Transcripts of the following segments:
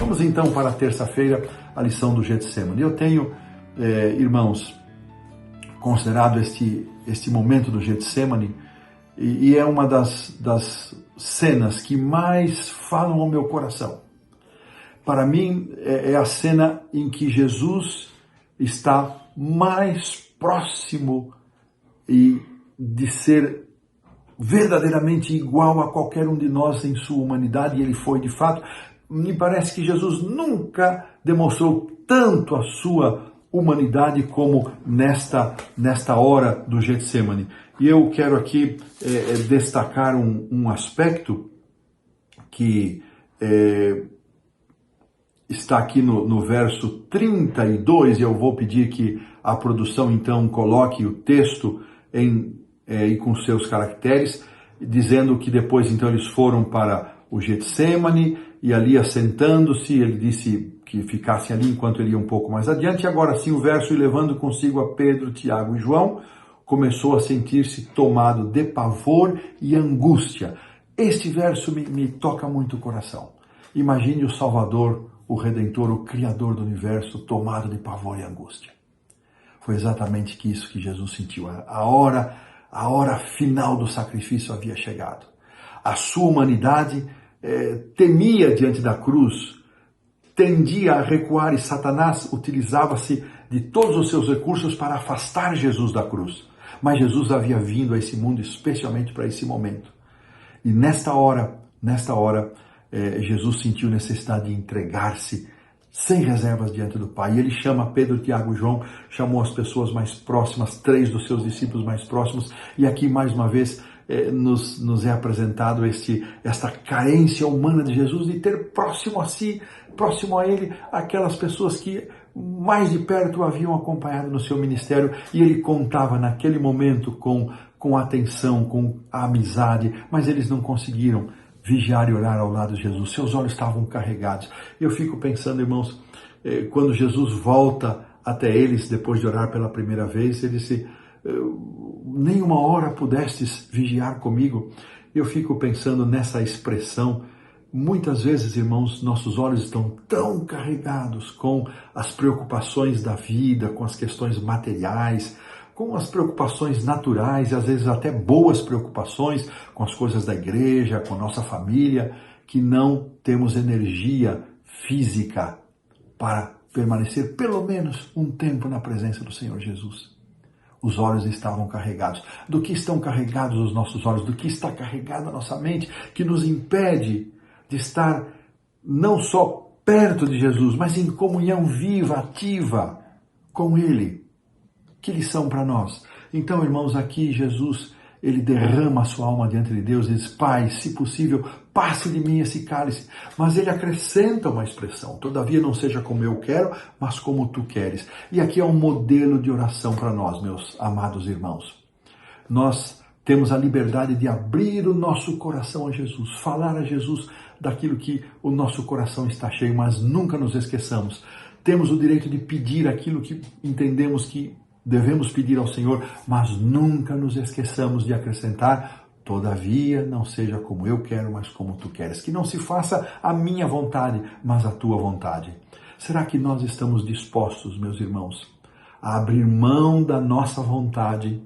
Vamos então para a terça-feira, a lição do Getsemane. Eu tenho, irmãos, considerado este momento do Getsemane, e é uma das cenas que mais falam ao meu coração. Para mim, é a cena em que Jesus está mais próximo de ser verdadeiramente igual a qualquer um de nós em sua humanidade, e ele foi de fato. Me parece que Jesus nunca demonstrou tanto a sua humanidade como nesta hora do Getsemane. E eu quero aqui destacar um aspecto que está aqui no verso 32, e eu vou pedir que a produção então coloque o texto e com seus caracteres, dizendo que depois então eles foram para o Getsemane, e ali assentando-se, ele disse que ficassem ali enquanto ele ia um pouco mais adiante. E agora sim o verso, e levando consigo a Pedro, Tiago e João, começou a sentir-se tomado de pavor e angústia. Este verso me toca muito o coração. Imagine o Salvador, o Redentor, o Criador do Universo, tomado de pavor e angústia. Foi exatamente isso que Jesus sentiu. A hora final do sacrifício havia chegado. A sua humanidade temia diante da cruz, tendia a recuar, e Satanás utilizava-se de todos os seus recursos para afastar Jesus da cruz. Mas Jesus havia vindo a esse mundo especialmente para esse momento. E nesta hora, Jesus sentiu necessidade de entregar-se sem reservas diante do Pai. E ele chama Pedro, Tiago e João, chamou as pessoas mais próximas, 3 dos seus discípulos mais próximos, e aqui mais uma vez nos é apresentado esta carência humana de Jesus de ter próximo a si, próximo a ele, aquelas pessoas que mais de perto o haviam acompanhado no seu ministério, e ele contava naquele momento com atenção, com a amizade, mas eles não conseguiram vigiar e orar ao lado de Jesus. Seus olhos estavam carregados. Eu fico pensando, irmãos, quando Jesus volta até eles depois de orar pela primeira vez, ele disse: nem uma hora pudestes vigiar comigo. Eu fico pensando nessa expressão. Muitas vezes, irmãos, nossos olhos estão tão carregados com as preocupações da vida, com as questões materiais, com as preocupações naturais, e às vezes até boas preocupações, com as coisas da igreja, com a nossa família, que não temos energia física para permanecer pelo menos um tempo na presença do Senhor Jesus. Os olhos estavam carregados. Do que estão carregados os nossos olhos? Do que está carregada a nossa mente, que nos impede de estar não só perto de Jesus, mas em comunhão viva, ativa com Ele? Que lição para nós. Então, irmãos, aqui Jesus, ele derrama a sua alma diante de Deus e diz: Pai, se possível, passe de mim esse cálice. Mas ele acrescenta uma expressão: todavia não seja como eu quero, mas como tu queres. E aqui é um modelo de oração para nós, meus amados irmãos. Nós temos a liberdade de abrir o nosso coração a Jesus, falar a Jesus daquilo que o nosso coração está cheio, mas nunca nos esqueçamos. Temos o direito de pedir aquilo que entendemos que devemos pedir ao Senhor, mas nunca nos esqueçamos de acrescentar: todavia não seja como eu quero, mas como tu queres. Que não se faça a minha vontade, mas a tua vontade. Será que nós estamos dispostos, meus irmãos, a abrir mão da nossa vontade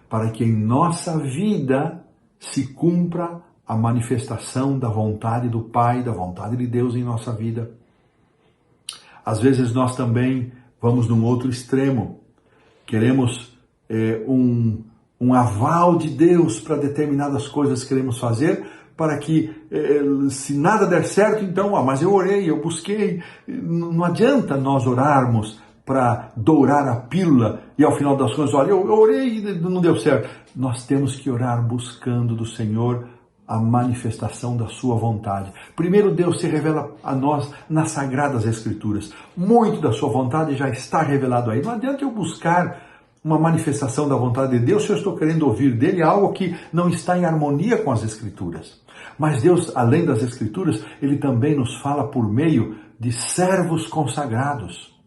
para que em nossa vida se cumpra a manifestação da vontade do Pai, da vontade de Deus em nossa vida? Às vezes nós também vamos num outro extremo. Queremos um aval de Deus para determinadas coisas que queremos fazer, para que se nada der certo, então, mas eu orei, eu busquei. Não adianta nós orarmos para dourar a pílula e ao final das contas, olha, eu orei e não deu certo. Nós temos que orar buscando do Senhor a manifestação da sua vontade. Primeiro, Deus se revela a nós nas Sagradas Escrituras. Muito da sua vontade já está revelado aí. Não adianta eu buscar uma manifestação da vontade de Deus se eu estou querendo ouvir dele algo que não está em harmonia com as Escrituras. Mas Deus, além das Escrituras, ele também nos fala por meio de servos consagrados.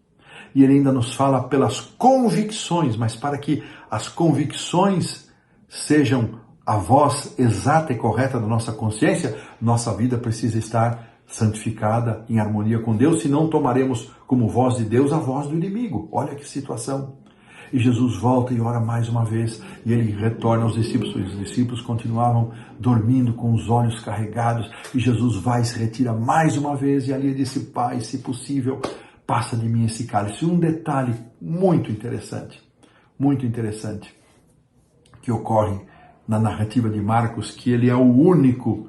E ele ainda nos fala pelas convicções, mas para que as convicções sejam a voz exata e correta da nossa consciência, nossa vida precisa estar santificada, em harmonia com Deus, senão tomaremos como voz de Deus a voz do inimigo. Olha que situação. E Jesus volta e ora mais uma vez, e ele retorna aos discípulos. Os discípulos continuavam dormindo com os olhos carregados, e Jesus vai e se retira mais uma vez, e ali ele disse: Pai, se possível, passa de mim esse cálice. Um detalhe muito interessante, que ocorre na narrativa de Marcos, que ele é o único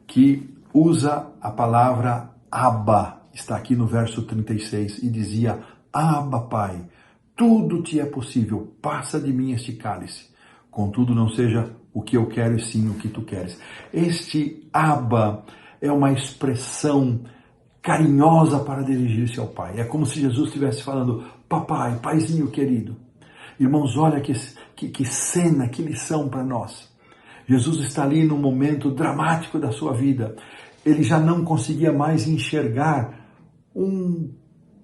que usa a palavra Abba. Está aqui no verso 36, e dizia: Abba, Pai, tudo te é possível, passa de mim este cálice. Contudo, não seja o que eu quero, e sim o que tu queres. Este Abba é uma expressão carinhosa para dirigir-se ao Pai. É como se Jesus estivesse falando: papai, paizinho querido. Irmãos, olha que cena, que lição para nós. Jesus está ali num momento dramático da sua vida. Ele já não conseguia mais enxergar um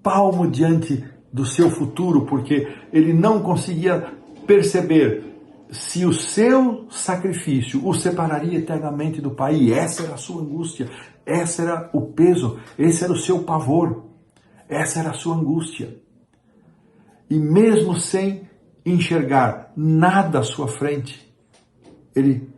palmo diante do seu futuro, porque ele não conseguia perceber se o seu sacrifício o separaria eternamente do Pai. E essa era a sua angústia, esse era o peso, esse era o seu pavor, essa era a sua angústia. E mesmo sem enxergar nada à sua frente, ele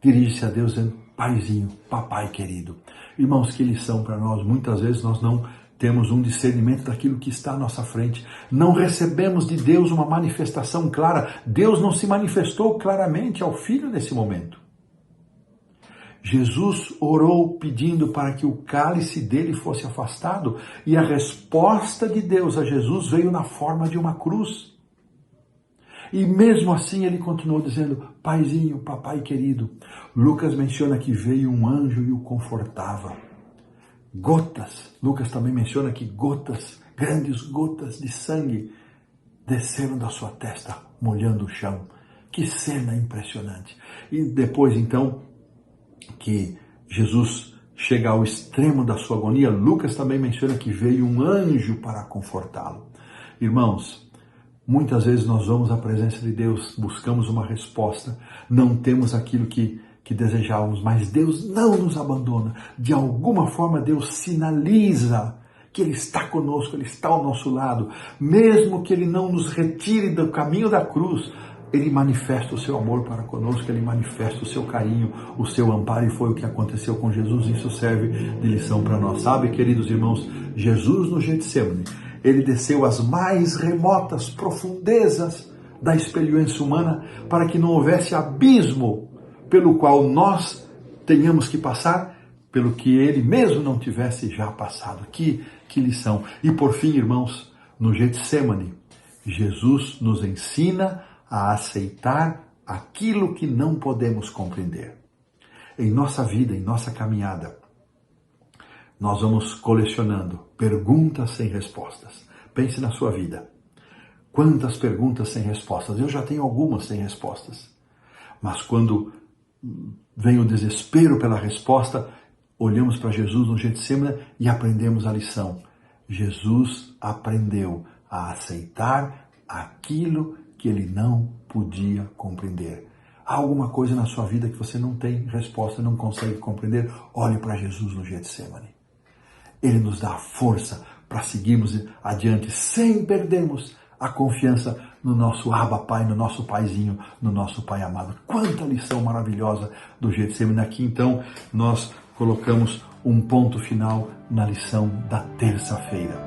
dirige-se a Deus dizendo: Paizinho, papai querido. Irmãos, que lição para nós. Muitas vezes nós não temos um discernimento daquilo que está à nossa frente. Não recebemos de Deus uma manifestação clara. Deus não se manifestou claramente ao Filho nesse momento. Jesus orou pedindo para que o cálice dele fosse afastado, e a resposta de Deus a Jesus veio na forma de uma cruz. E mesmo assim ele continuou dizendo: Paizinho, papai querido. Lucas menciona que veio um anjo e o confortava. Gotas, Lucas também menciona que gotas, grandes gotas de sangue desceram da sua testa, molhando o chão. Que cena impressionante. E depois então que Jesus chega ao extremo da sua agonia, Lucas também menciona que veio um anjo para confortá-lo. Irmãos, muitas vezes nós vamos à presença de Deus, buscamos uma resposta, não temos aquilo que desejávamos, mas Deus não nos abandona. De alguma forma Deus sinaliza que Ele está conosco, Ele está ao nosso lado. Mesmo que Ele não nos retire do caminho da cruz, Ele manifesta o seu amor para conosco, Ele manifesta o seu carinho, o seu amparo, e foi o que aconteceu com Jesus. Isso serve de lição para nós. Sabe, queridos irmãos, Jesus no Getsemane, Ele desceu às mais remotas profundezas da experiência humana para que não houvesse abismo pelo qual nós tenhamos que passar, pelo que Ele mesmo não tivesse já passado. Que lição! E por fim, irmãos, no Getsemane, Jesus nos ensina a aceitar aquilo que não podemos compreender. Em nossa vida, em nossa caminhada, nós vamos colecionando perguntas sem respostas. Pense na sua vida. Quantas perguntas sem respostas? Eu já tenho algumas sem respostas. Mas quando vem o desespero pela resposta, olhamos para Jesus no Getsemane e aprendemos a lição. Jesus aprendeu a aceitar aquilo que ele não podia compreender. Há alguma coisa na sua vida que você não tem resposta, não consegue compreender? Olhe para Jesus no Getsemane. Ele nos dá a força para seguirmos adiante sem perdermos a confiança no nosso Abba Pai, no nosso Paizinho, no nosso Pai amado. Quanta lição maravilhosa do Getsemane. Aqui então nós colocamos um ponto final na lição da terça-feira.